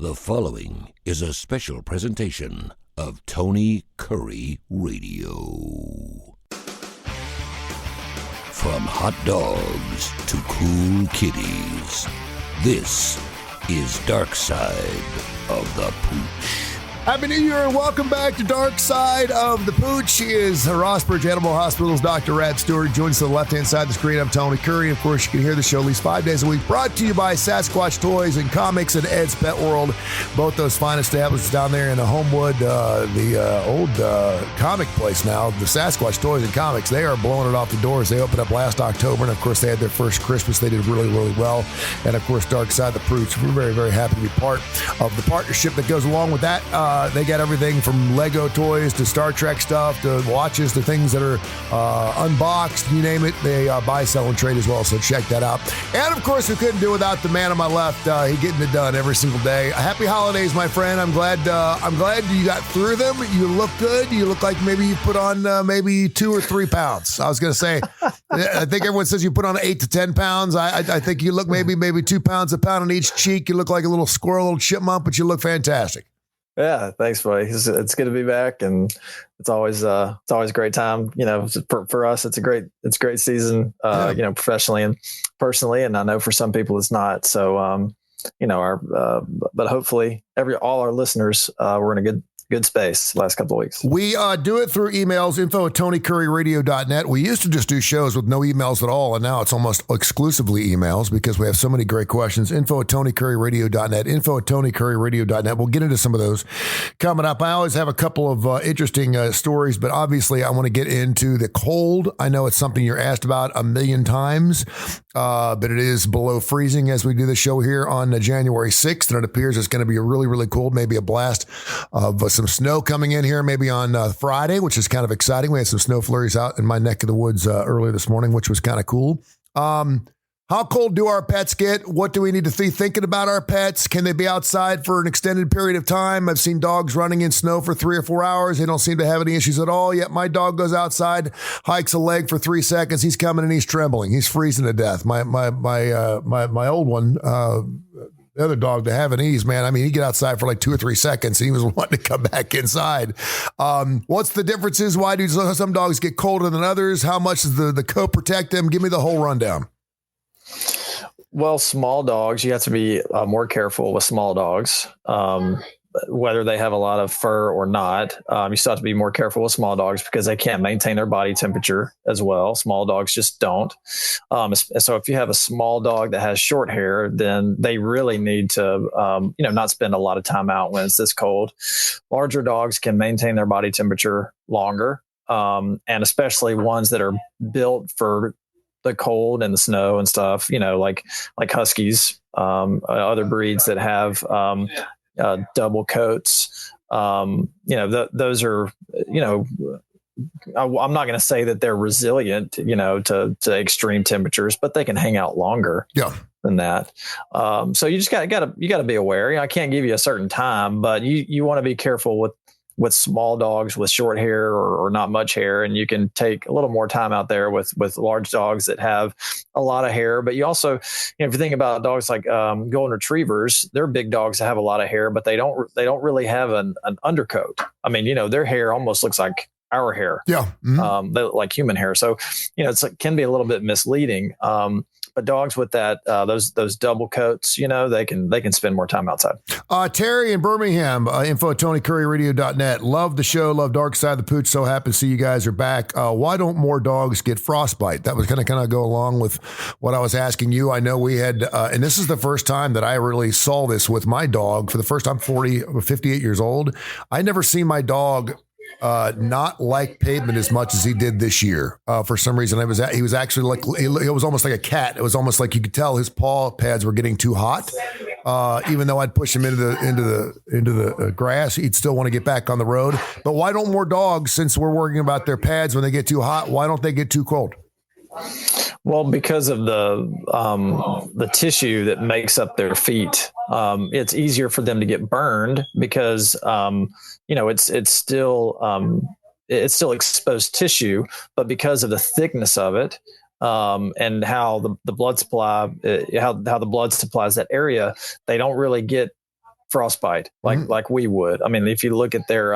The following is a special presentation of Tony Kurre Radio. From hot dogs to cool kitties, this is Darkside of the Pooch. Happy New Year and welcome back to Darkside of the Pooch. He is Rossbridge Animal Hospital's Dr. Stewart. Joins to the left-hand side of the screen. I'm Tony Kurre. Of course, you can hear the show at least 5 days a week. Brought to you by Sasquatch Toys and Comics and Ed's Pet World. Both those fine establishments down there in the Homewood, the old comic place now. The Sasquatch Toys and Comics, they are blowing it off the doors. They opened up last October, and of course, they had their first Christmas. They did really, really well. And of course, Darkside of the Pooch. We're very, very happy to be part of the partnership that goes along with that. They got everything from Lego toys to Star Trek stuff to watches to things that are unboxed, you name it. They buy, sell, and trade as well, so check that out. And, of course, we couldn't do without the man on my left. He getting it done every single day. Happy holidays, my friend. I'm glad you got through them. You look good. You look like maybe you put on maybe 2 or 3 pounds. I was going to say, I think everyone says you put on 8 to 10 pounds. I think you look maybe 2 pounds, a pound on each cheek. You look like a little squirrel, little chipmunk, but you look fantastic. Yeah, thanks, buddy. It's good to be back, and it's always a great time. You know, for us, it's a great season. You know, professionally and personally, and I know for some people it's not. So, you know, but hopefully, all our listeners, we're in a good space the last couple of weeks. We do it through emails, info@tonykurreradio.net. We used to just do shows with no emails at all, and now it's almost exclusively emails because we have so many great questions. Info@tonykurreradio.net, info@tonykurreradio.net. We'll get into some of those coming up. I always have a couple of interesting stories, but obviously I want to get into the cold. I know it's something you're asked about a million times, but it is below freezing as we do the show here on January 6th, and it appears it's going to be really, really cold, maybe a blast of some snow coming in here maybe on Friday, which is kind of exciting. We had some snow flurries out in my neck of the woods earlier this morning, which was kind of cool. How cold do our pets get? What do we need to be thinking about our pets? Can they be outside for an extended period of time? I've seen dogs running in snow for 3 or 4 hours. They don't seem to have any issues at all. Yet my dog goes outside, hikes a leg for 3 seconds. He's coming and he's trembling. He's freezing to death. My old one, the other dog, the Havanese, man, I mean, he'd get outside for like 2 or 3 seconds and he was wanting to come back inside. What's the differences? Why do some dogs get colder than others? How much does the coat protect them? Give me the whole rundown. Well, small dogs, you have to be more careful with small dogs, whether they have a lot of fur or not. You still have to be more careful with small dogs because they can't maintain their body temperature as well. Small dogs just don't. So if you have a small dog that has short hair, then they really need to, not spend a lot of time out when it's this cold. Larger dogs can maintain their body temperature longer, and especially ones that are built for the cold and the snow and stuff, you know, like Huskies, other breeds that have double coats. Those are, I'm not going to say that they're resilient, to extreme temperatures, but they can hang out longer than that. So you just gotta be aware. I can't give you a certain time, but you want to be careful with small dogs with short hair or not much hair. And you can take a little more time out there with large dogs that have a lot of hair. But you also, if you think about dogs like golden retrievers, they're big dogs that have a lot of hair, but they don't really have an undercoat. I mean, their hair almost looks like our hair. Yeah. Mm-hmm. Like human hair. So, it can be a little bit misleading. But dogs with that, those double coats, they can spend more time outside. Terry in Birmingham, info@tonykurreradio.net. Love the show. Love Darkside of the Pooch. So happy to see you guys are back. Why don't more dogs get frostbite? That was kind of go along with what I was asking you. I know we had, and this is the first time that I really saw this with my dog. For the first time, 58 years old. I never seen my dog not like pavement as much as he did this year. For some reason, he was actually like, it was almost like a cat. It was almost like you could tell his paw pads were getting too hot. Even though I'd push him into the grass, he'd still want to get back on the road. But why don't more dogs, since we're worrying about their pads when they get too hot, why don't they get too cold? Well, because of the tissue that makes up their feet, it's easier for them to get burned because it's still exposed tissue, but because of the thickness of it, and how the blood supply, how the blood supplies that area, they don't really get frostbite like we would. I mean, if you look at their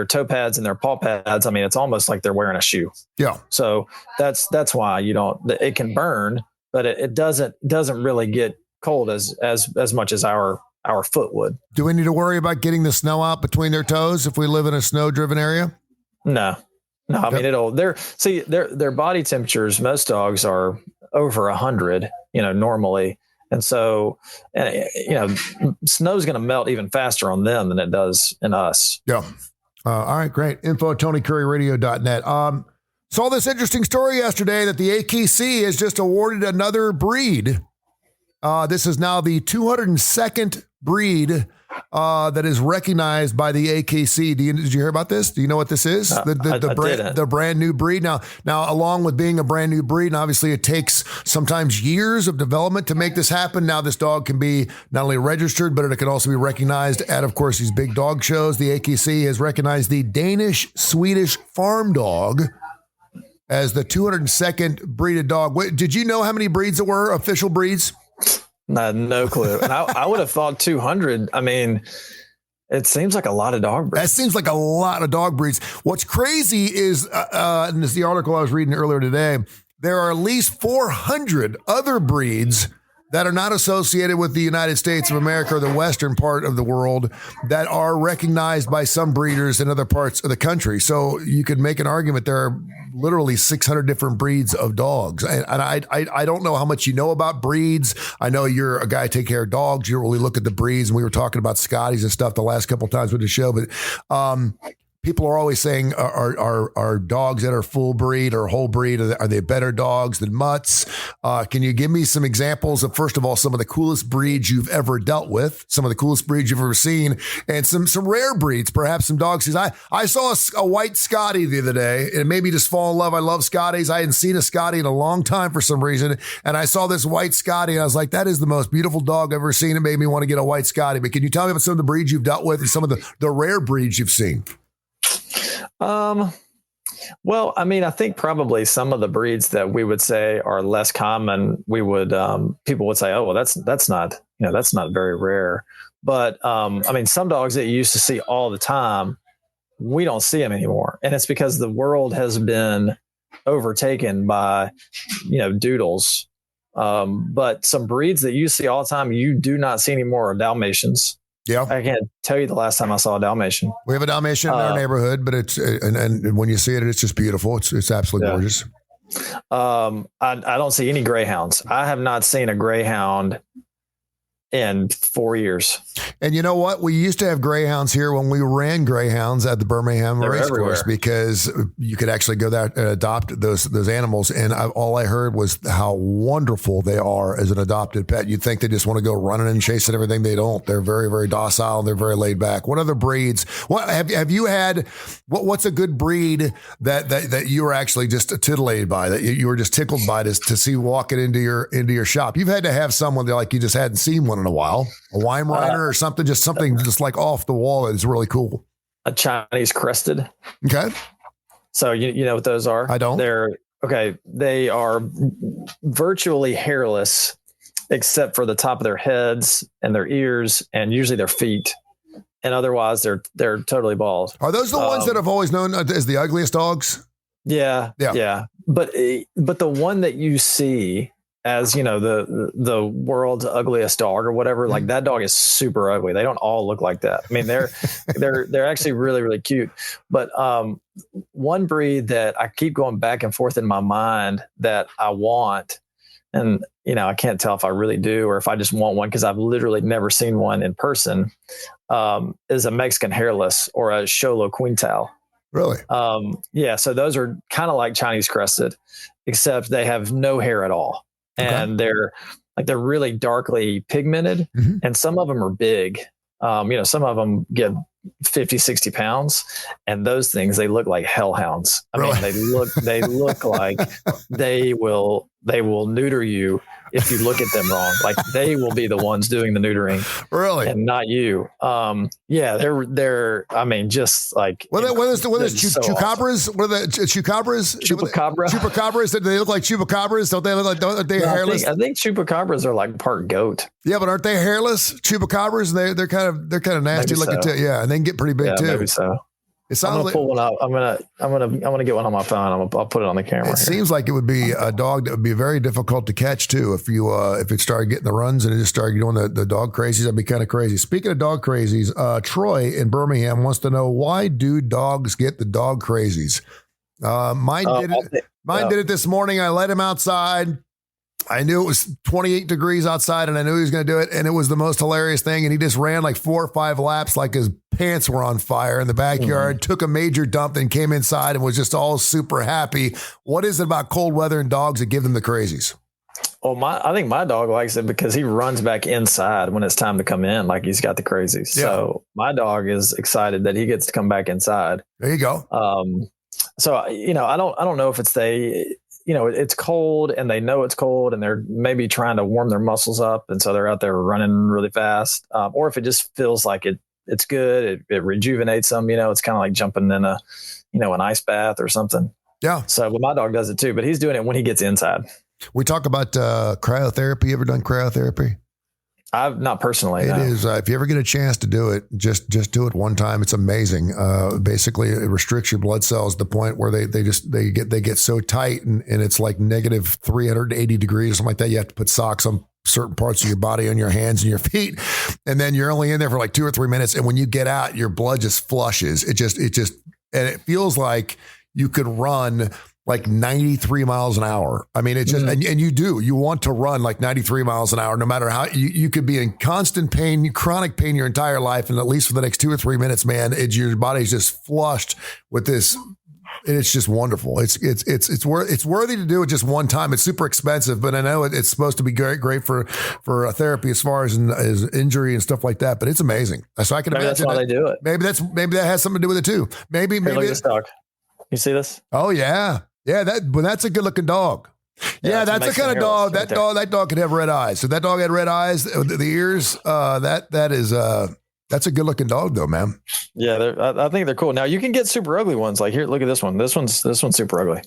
toe pads and their paw pads, I mean, it's almost like they're wearing a shoe. Yeah. So that's why it can burn, but it doesn't really get cold as much as our foot would. Do we need to worry about getting the snow out between their toes if we live in a snow driven area? No. I mean, their body temperatures, most dogs are over 100, normally. And so, snow's going to melt even faster on them than it does in us. Yeah. All right, great. Info at TonyCurryRadio.net. Saw this interesting story yesterday that the AKC has just awarded another breed. This is now the 202nd breed that is recognized by the AKC. Did you hear about this? Do you know what this is? The brand new breed. Now, along with being a brand new breed, and obviously it takes sometimes years of development to make this happen. Now this dog can be not only registered, but it can also be recognized at, of course, these big dog shows. The AKC has recognized the Danish Swedish farm dog as the 202nd breeded dog. Did you know how many breeds there were, official breeds? No clue. And I would have thought 200. I mean, it seems like a lot of dog breeds. That seems like a lot of dog breeds. What's crazy is, and this is the article I was reading earlier today, there are at least 400 other breeds that are not associated with the United States of America or the western part of the world that are recognized by some breeders in other parts of the country. So you could make an argument there are literally 600 different breeds of dogs. And I don't know how much you know about breeds. I know you're a guy take care of dogs. You don't really look at the breeds. And we were talking about Scotties and stuff the last couple of times with the show. But people are always saying, are dogs that are full breed or whole breed, are they better dogs than mutts? Can you give me some examples of, first of all, some of the coolest breeds you've ever dealt with, some of the coolest breeds you've ever seen, and some rare breeds, perhaps some dogs? Because I saw a white Scotty the other day, and it made me just fall in love. I love Scotties. I hadn't seen a Scotty in a long time for some reason, and I saw this white Scotty, and I was like, that is the most beautiful dog I've ever seen. It made me want to get a white Scotty. But can you tell me about some of the breeds you've dealt with and some of the rare breeds you've seen? Well, I mean, I think probably some of the breeds that we would say are less common, we would, people would say, oh, well, that's not very rare. But, I mean, some dogs that you used to see all the time, we don't see them anymore. And it's because the world has been overtaken by, doodles. But some breeds that you see all the time, you do not see anymore are Dalmatians. Yeah, I can't tell you the last time I saw a Dalmatian. We have a Dalmatian in our neighborhood, but it's and when you see it, it's just beautiful. It's absolutely gorgeous. I don't see any greyhounds. I have not seen a greyhound in 4 years. And you know what? We used to have greyhounds here when we ran greyhounds at the Birmingham Racecourse, because you could actually go there and adopt those animals. And all I heard was how wonderful they are as an adopted pet. You'd think they just want to go running and chasing everything. They don't. They're very, very docile. They're very laid back. What other breeds? What have you had? What's a good breed that you were actually just titillated by, that you were just tickled by to see walking into your shop? You've had to have someone that like you just hadn't seen one in a while, a Weimaraner or something just like off the wall. It's really cool. A Chinese crested. Okay. So you know what those are? I don't. They are virtually hairless except for the top of their heads and their ears and usually their feet. And otherwise they're totally bald. Are those the ones that have always known as the ugliest dogs? Yeah. But the one that you see as, the world's ugliest dog or whatever, like that dog is super ugly. They don't all look like that. I mean, they're actually really, really cute. But one breed that I keep going back and forth in my mind that I want, and, I can't tell if I really do or if I just want one because I've literally never seen one in person, is a Mexican hairless or a Xolo Quintal. Really? Yeah. So those are kind of like Chinese crested, except they have no hair at all. And they're really darkly pigmented, and some of them are big. Some of them get 50, 60 pounds, and those things, they look like hellhounds. I mean, they look like they will neuter you if you look at them wrong. Like they will be the ones doing the neutering, really, and not you. Yeah, they're. I mean, just like what is chupacabras? Awesome. What are the chupacabras? Chupacabra. Do they look like chupacabras? Don't they look like? Don't they hairless? I think chupacabras are like part goat. Yeah, but aren't they hairless? Chupacabras, they're kind of nasty looking too. Yeah, and they can get pretty big too. Maybe so. It I'm gonna pull one out. I'm gonna get one on my phone. I'll put it on the camera. It seems like it would be a dog that would be very difficult to catch too. If it started getting the runs and it just started doing the dog crazies, that'd be kind of crazy. Speaking of dog crazies, Troy in Birmingham wants to know, why do dogs get the dog crazies? Mine did it this morning. I let him outside. I knew it was 28 degrees outside and I knew he was going to do it. And it was the most hilarious thing. And he just ran like 4 or 5 laps like his pants were on fire in the backyard, took a major dump, and came inside and was just all super happy. What is it about cold weather and dogs that give them the crazies? Well, I think my dog likes it because he runs back inside when it's time to come in, like he's got the crazies. Yeah. So my dog is excited that he gets to come back inside. There you go. So, I don't know if it's it's cold and they know it's cold and they're maybe trying to warm their muscles up. And so they're out there running really fast. Or if it just feels like it's good, it rejuvenates them. It's kind of like jumping in an ice bath or something. Yeah. So, but my dog does it too, but he's doing it when he gets inside. We talk about cryotherapy. You ever done cryotherapy? I've not personally. It is. If you ever get a chance to do it, just do it one time. It's amazing. Basically, it restricts your blood cells to the point where they get so tight and it's like negative 380 degrees, something like that. You have to put socks on certain parts of your body, on your hands and your feet, and then you're only in there for like 2 or 3 minutes. And when you get out, your blood just flushes. It just and it feels like you could run like 93 miles an hour. I mean, it's just, and you want to run like 93 miles an hour, no matter how you could be in constant pain, chronic pain your entire life. And at least for the next 2 or 3 minutes, man, your body's just flushed with this. And it's just wonderful. It's worthy to do it just one time. It's super expensive, but I know it's supposed to be great for therapy as far as injury and stuff like that. But it's amazing. So I can imagine that's why they do it. Maybe that has something to do with it too. Maybe look at this dog. You see this? Oh yeah. Yeah, that's a good looking dog. Yeah, that's the kind of dog. That dog could have red eyes. So that dog had red eyes, the ears. That's a good looking dog, though, man. Yeah, I think they're cool. Now you can get super ugly ones. Like here, look at this one. This one's super ugly.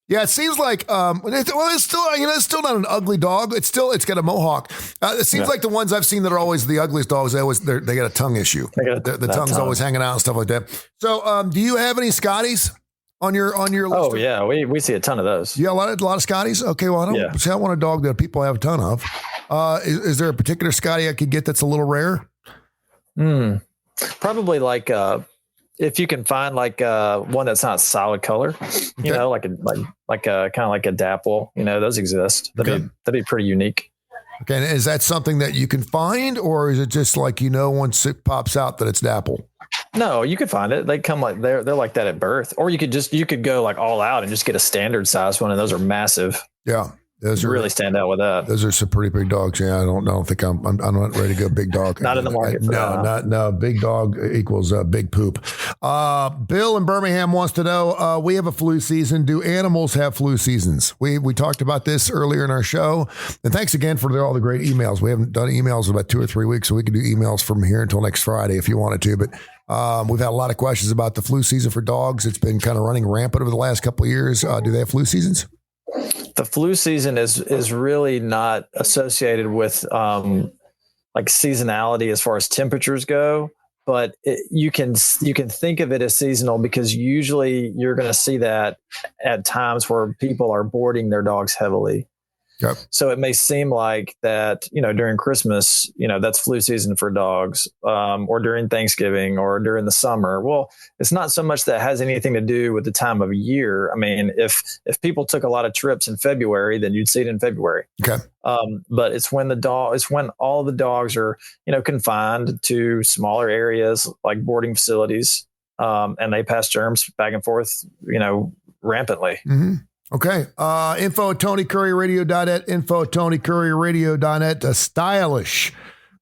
Yeah, it seems like it's still not an ugly dog. It's got a mohawk. It seems like the ones I've seen that are always the ugliest dogs. They got a tongue issue. The tongue's always hanging out and stuff like that. So, do you have any Scotties on your list? Oh yeah, we see a ton of those. Yeah, a lot of Scotties. Okay, well I want a dog that people have a ton of. Is there a particular Scotty I could get that's a little rare? Probably like if you can find like one that's not solid color, like a kind of like a dapple, those exist. That'd be pretty unique. Okay, and is that something that you can find, or is it just like once it pops out that it's dapple? No, you could find it. They come like they're like that at birth, or you could go like all out and just get a standard size one, and those are massive. Yeah. Those really stand out with that. Those are some pretty big dogs. Yeah, I don't think I'm not ready to go big dog. Not in the market. No. Big dog equals big poop. Bill in Birmingham wants to know, we have a flu season. Do animals have flu seasons? We talked about this earlier in our show. And thanks again for all the great emails. We haven't done emails in about 2 or 3 weeks, so we can do emails from here until next Friday if you wanted to. But we've had a lot of questions about the flu season for dogs. It's been kind of running rampant over the last couple of years. Do they have flu seasons? The flu season is really not associated with like seasonality as far as temperatures go, but you can think of it as seasonal because usually you're going to see that at times where people are boarding their dogs heavily. Yep. So it may seem like that, during Christmas, that's flu season for dogs, or during Thanksgiving or during the summer. Well, it's not so much that has anything to do with the time of year. I mean, if people took a lot of trips in February, then you'd see it in February. Okay. But it's when all the dogs are, confined to smaller areas like boarding facilities, and they pass germs back and forth, rampantly. Mm-hmm. Okay. Info at TonyCurryRadio.net. Info at TonyCurryRadio.net. Stylish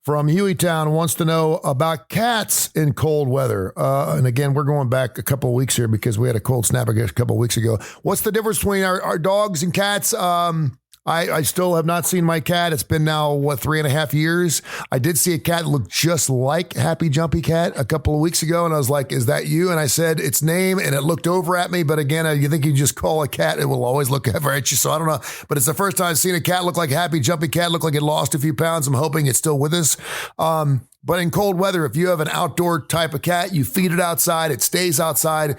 from Hueytown wants to know about cats in cold weather. And again, we're going back a couple of weeks here because we had a cold snap, I guess, a couple of weeks ago. What's the difference between our dogs and cats? I still have not seen my cat. It's been now, 3.5 years. I did see a cat that looked just like Happy Jumpy Cat a couple of weeks ago. And I was like, is that you? And I said its name and it looked over at me. But again, you think you just call a cat, it will always look over at you. So I don't know. But it's the first time I've seen a cat look like Happy Jumpy Cat, look like it lost a few pounds. I'm hoping it's still with us. But in cold weather, if you have an outdoor type of cat, you feed it outside, it stays outside.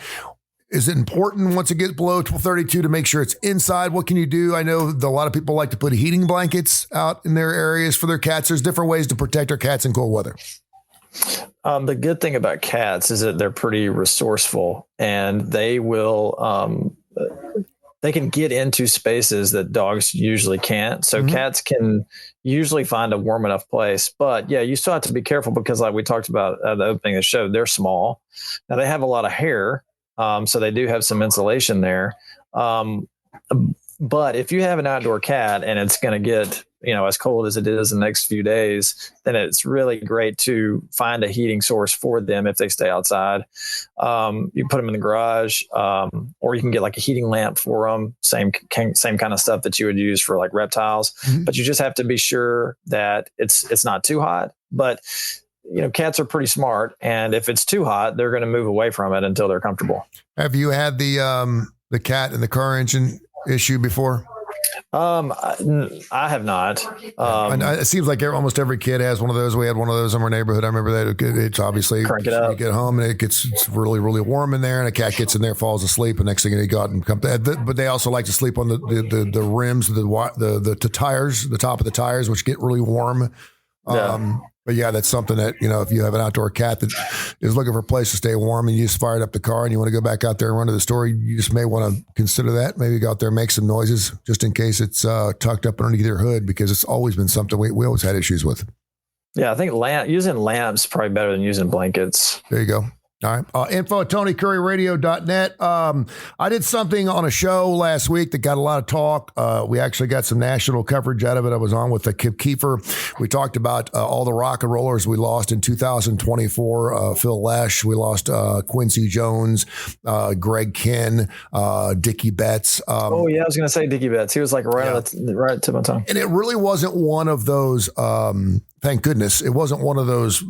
Is it important once it gets below 32 to make sure it's inside? What can you do? I know a lot of people like to put heating blankets out in their areas for their cats. There's different ways to protect our cats in cold weather. The good thing about cats is that they're pretty resourceful, and they will, they can get into spaces that dogs usually can't. So cats can usually find a warm enough place. But yeah, you still have to be careful because, like we talked about at the opening of the show, they're small. Now they have a lot of hair. So they do have some insulation there. But if you have an outdoor cat and it's going to get, as cold as it is in the next few days, then it's really great to find a heating source for them if they stay outside. You put them in the garage, or you can get like a heating lamp for them. Same kind of stuff that you would use for like reptiles. But you just have to be sure that it's not too hot. But cats are pretty smart, and if it's too hot, they're going to move away from it until they're comfortable. Have you had the cat in the car engine issue before? I have not. It seems like almost every kid has one of those. We had one of those in our neighborhood. I remember that. It's obviously crank it up. You get home and it's really, really warm in there, and a cat gets in there, falls asleep, and next thing you go out and come. But they also like to sleep on the rims, the tires, the top of the tires, which get really warm. But yeah, that's something that, if you have an outdoor cat that is looking for a place to stay warm and you just fired up the car and you want to go back out there and run to the store, you just may want to consider that. Maybe go out there and make some noises just in case it's tucked up underneath your hood, because it's always been something we always had issues with. Yeah, I think using lamps probably better than using blankets. There you go. All right. Info at TonyCurryRadio.net. I did something on a show last week that got a lot of talk. We actually got some national coverage out of it. I was on with Kip Kiefer. We talked about all the rock and rollers we lost in 2024. Phil Lesh. We lost Quincy Jones, Greg Kinn, Dickie Betts. I was going to say Dickie Betts. He was like right at the tip of my tongue. And it really wasn't one of those... thank goodness it wasn't one of those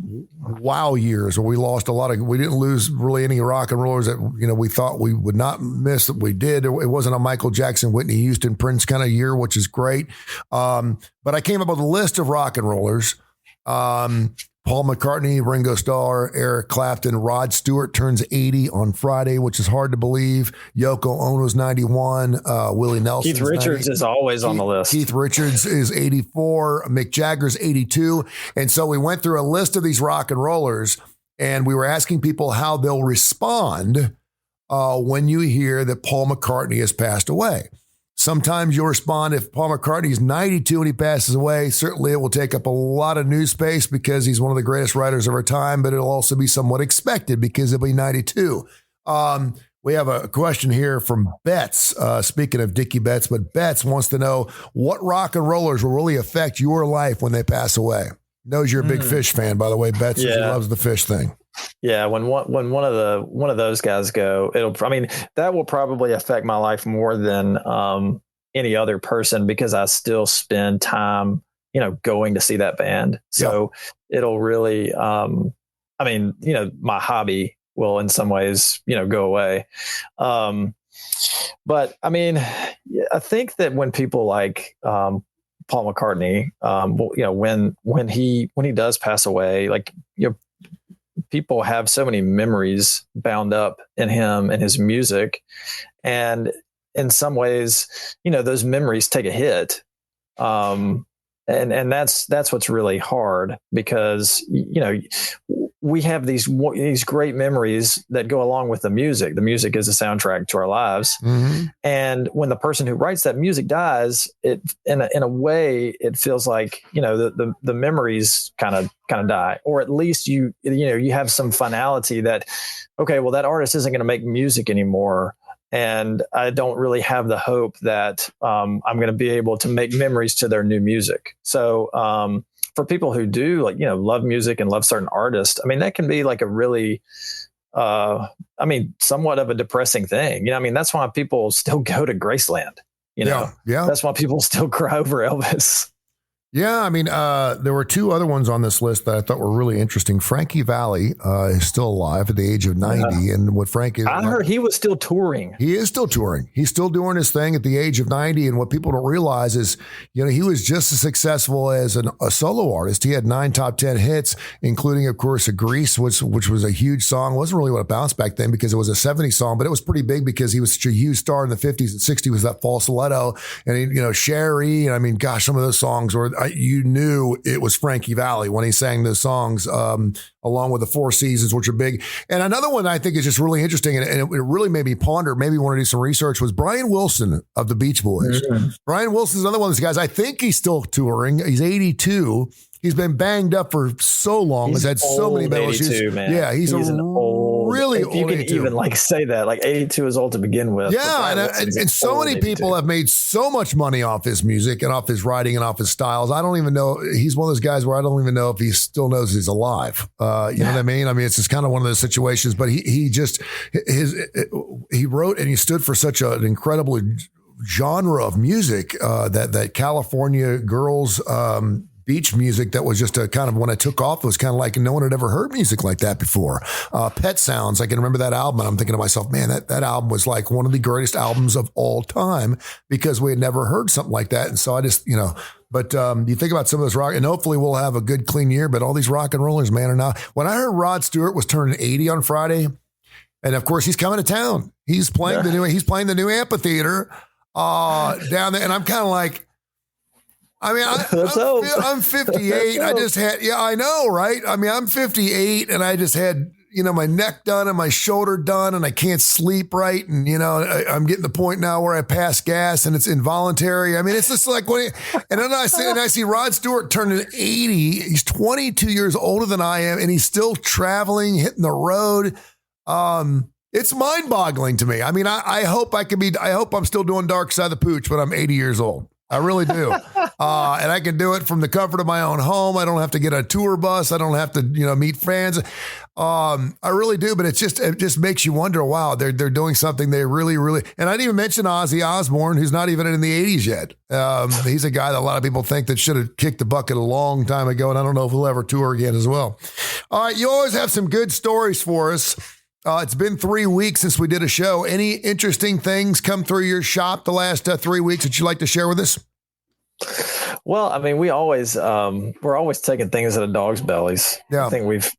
wow years where we lost we didn't lose really any rock and rollers that, we thought we would not miss that we did. It wasn't a Michael Jackson, Whitney Houston, Prince kind of year, which is great. But I came up with a list of rock and rollers. Paul McCartney, Ringo Starr, Eric Clapton, Rod Stewart turns 80 on Friday, which is hard to believe. Yoko Ono's 91. Willie Nelson. Keith Richards is always on the list. Keith Richards is 84. Mick Jagger's 82. And so we went through a list of these rock and rollers, and we were asking people how they'll respond when you hear that Paul McCartney has passed away. Sometimes you'll respond if Paul McCartney is 92 and he passes away. Certainly it will take up a lot of news space because he's one of the greatest writers of our time, but it'll also be somewhat expected because he'll be 92. We have a question here from Betts, speaking of Dickie Betts, but Betts wants to know what rock and rollers will really affect your life when they pass away. Knows you're a big Fish fan, by the way. Betts says he loves the Fish thing. Yeah, when one of those guys go, that will probably affect my life more than any other person, because I still spend time, going to see that band. So it'll really, my hobby will in some ways, go away. But I think that when people like Paul McCartney, when he does pass away, people have so many memories bound up in him and his music. And in some ways, those memories take a hit. And that's what's really hard, because, we have these great memories that go along with the music. The music is a soundtrack to our lives. Mm-hmm. And when the person who writes that music dies, it in a way, it feels like, the memories kind of die, or at least you have some finality that, okay, well, that artist isn't going to make music anymore. And I don't really have the hope that I'm going to be able to make memories to their new music. So, for people who do love music and love certain artists, that can be like a really, somewhat of a depressing thing. That's why people still go to Graceland. You know, that's why people still cry over Elvis. Yeah, I mean, there were two other ones on this list that I thought were really interesting. Frankie Valli is still alive at the age of 90. And what Frank is... I heard he was still touring. He is still touring. He's still doing his thing at the age of 90. And what people don't realize is, he was just as successful as a solo artist. He had 9 top 10 hits, including, of course, Grease, which was a huge song. It wasn't really what it bounced back then because it was a 70s song, but it was pretty big because he was such a huge star in the 50s and 60s with that falsetto. And, Sherry. And I mean, gosh, some of those songs were... you knew it was Frankie Valli when he sang those songs, along with the Four Seasons, which are big. And another one I think is just really interesting, and it really made me ponder, maybe want to do some research, was Brian Wilson of the Beach Boys. Mm-hmm. Brian Wilson's another one of those guys. I think he's still touring. He's 82. He's been banged up for so long. He's had so many medical issues. Man. Yeah, he's an old, really old. You can even say that, 82 is old to begin with. Yeah, and so many people have made so much money off his music and off his writing and off his styles. I don't even know. He's one of those guys where I don't even know if he still knows he's alive. You know what I mean? I mean, it's just kind of one of those situations. But he wrote and he stood for such an incredible genre of music that California girls. Beach music that was just a kind of, when it took off, it was kind of like no one had ever heard music like that before. Pet Sounds, I can remember that album, and I'm thinking to myself, man, that album was like one of the greatest albums of all time because we had never heard something like that. And so I just, but you think about some of those rock, and hopefully we'll have a good, clean year, but all these rock and rollers, man, are now, when I heard Rod Stewart was turning 80 on Friday, and of course he's coming to town. He's playing the new amphitheater down there, and I'm kind of like, I mean, I'm 58. I just had, I know, right? I mean, I'm 58 and I just had, my neck done and my shoulder done and I can't sleep right. And, I'm getting to the point now where I pass gas and it's involuntary. I mean, it's just like and then I see Rod Stewart turning 80. He's 22 years older than I am and he's still traveling, hitting the road. It's mind boggling to me. I mean, I hope I'm still doing Darkside the Pooch when I'm 80 years old. I really do. And I can do it from the comfort of my own home. I don't have to get a tour bus. I don't have to, meet fans. I really do. But it just makes you wonder, wow, they're doing something they really, really, and I didn't even mention Ozzy Osbourne, who's not even in the 80s yet. He's a guy that a lot of people think that should have kicked the bucket a long time ago. And I don't know if he'll ever tour again as well. All right. You always have some good stories for us. It's been 3 weeks since we did a show. Any interesting things come through your shop the last 3 weeks that you'd like to share with us? Well, I mean, we're always taking things out of dogs' bellies. Yeah. I think we've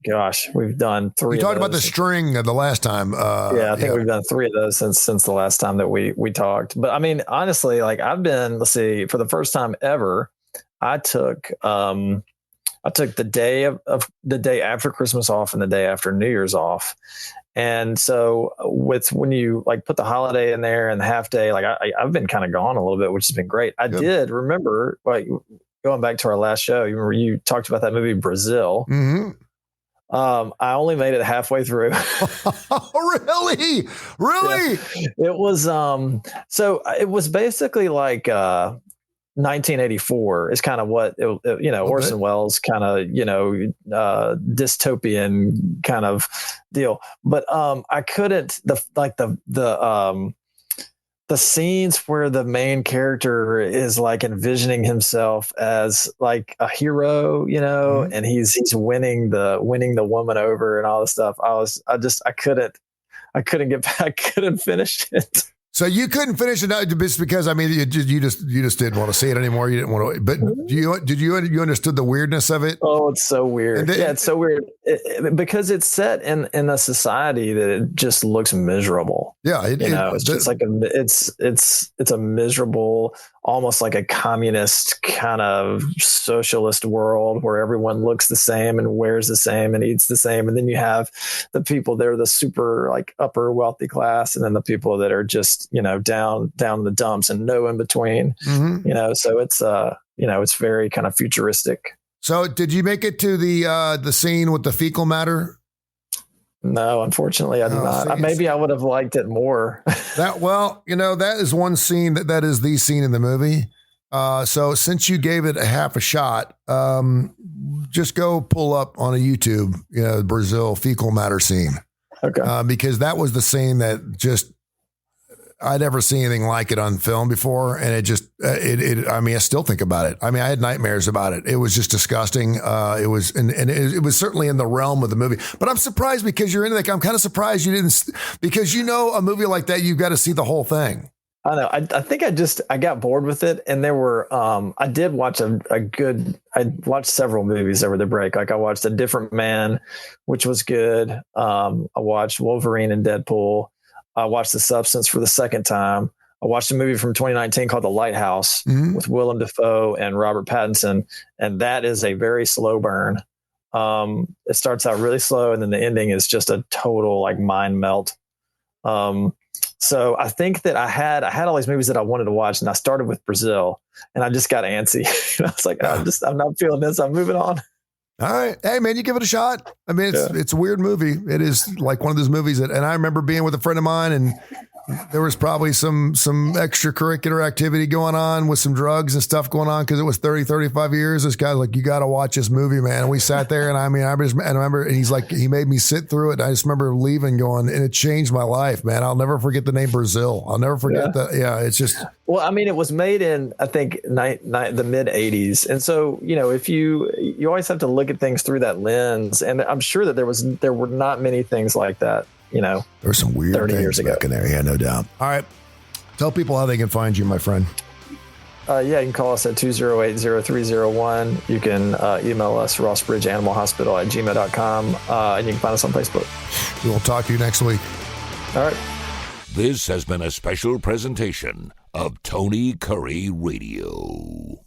done 3. You talked about the string the last time. I think we've done 3 of those since the last time that we talked. But I mean, honestly, I've been, for the first time ever, I took the day after Christmas off and the day after New Year's off. And so when you put the holiday in there and the half day, I've been kind of gone a little bit, which has been great. I did remember, going back to our last show, you remember you talked about that movie Brazil. Mm-hmm. I only made it halfway through. Really? Yeah. It was, so it was basically 1984 is kind of what Orson Welles kind of dystopian kind of deal, but I couldn't the scenes where the main character is envisioning himself as a hero, mm-hmm. and he's winning the woman over and all this stuff. I couldn't finish it. So you couldn't finish it just because, I mean, you just didn't want to see it anymore. You didn't want to, but you understood the weirdness of it? Oh, it's so weird. It's so weird because it's set in a society that it just looks miserable. Yeah. It's just it's a miserable, almost like a communist kind of socialist world where everyone looks the same and wears the same and eats the same. And then you have the people that are the super upper wealthy class. And then the people that are just, down in the dumps and no in between, mm-hmm. So it's very kind of futuristic. So did you make it to the scene with the fecal matter? No, unfortunately I did not. Maybe I would have liked it more. That is one scene that is the scene in the movie. So since you gave it a half a shot, just go pull up on a YouTube, Brazil fecal matter scene. Okay. Because that was the scene that just, I'd never seen anything like it on film before. And it just, I mean, I still think about it. I mean, I had nightmares about it. It was just disgusting. It was, and it was certainly in the realm of the movie, but I'm surprised because you're into, like, I'm kind of surprised you didn't, because, a movie like that, you've got to see the whole thing. I know. I think I got bored with it. And there were, I did watch I watched several movies over the break. Like I watched A Different Man, which was good. I watched Wolverine and Deadpool. I watched The Substance for the second time. I watched a movie from 2019 called The Lighthouse with Willem Dafoe and Robert Pattinson. And that is a very slow burn. It starts out really slow. And then the ending is just a total like mind melt. So I think that I had all these movies that I wanted to watch, and I started with Brazil, and I just got antsy. I was like, I'm not feeling this. I'm moving on. All right. Hey man, you give it a shot. I mean, it's a weird movie. It is like one of those movies and I remember being with a friend of mine, and there was probably some extracurricular activity going on with some drugs and stuff going on. Cause it was 30, 35 years. This guy's like, you got to watch this movie, man. And we sat there, and I remember, and he's like, he made me sit through it. And I just remember leaving going, and it changed my life, man. I'll never forget the name Brazil. I'll never forget that. Yeah. It's just, well, I mean, it was made in, I think, the mid 80s. And so, if you always have to look at things through that lens. And I'm sure that there were not many things like that. There were some weird 30 things years ago back in there. Yeah, no doubt. All right. Tell people how they can find you, my friend. You can call us at 208-0301. You can email us, rossbridgeanimalhospital@gmail.com. And you can find us on Facebook. We will talk to you next week. All right. This has been a special presentation of Tony Kurre Radio.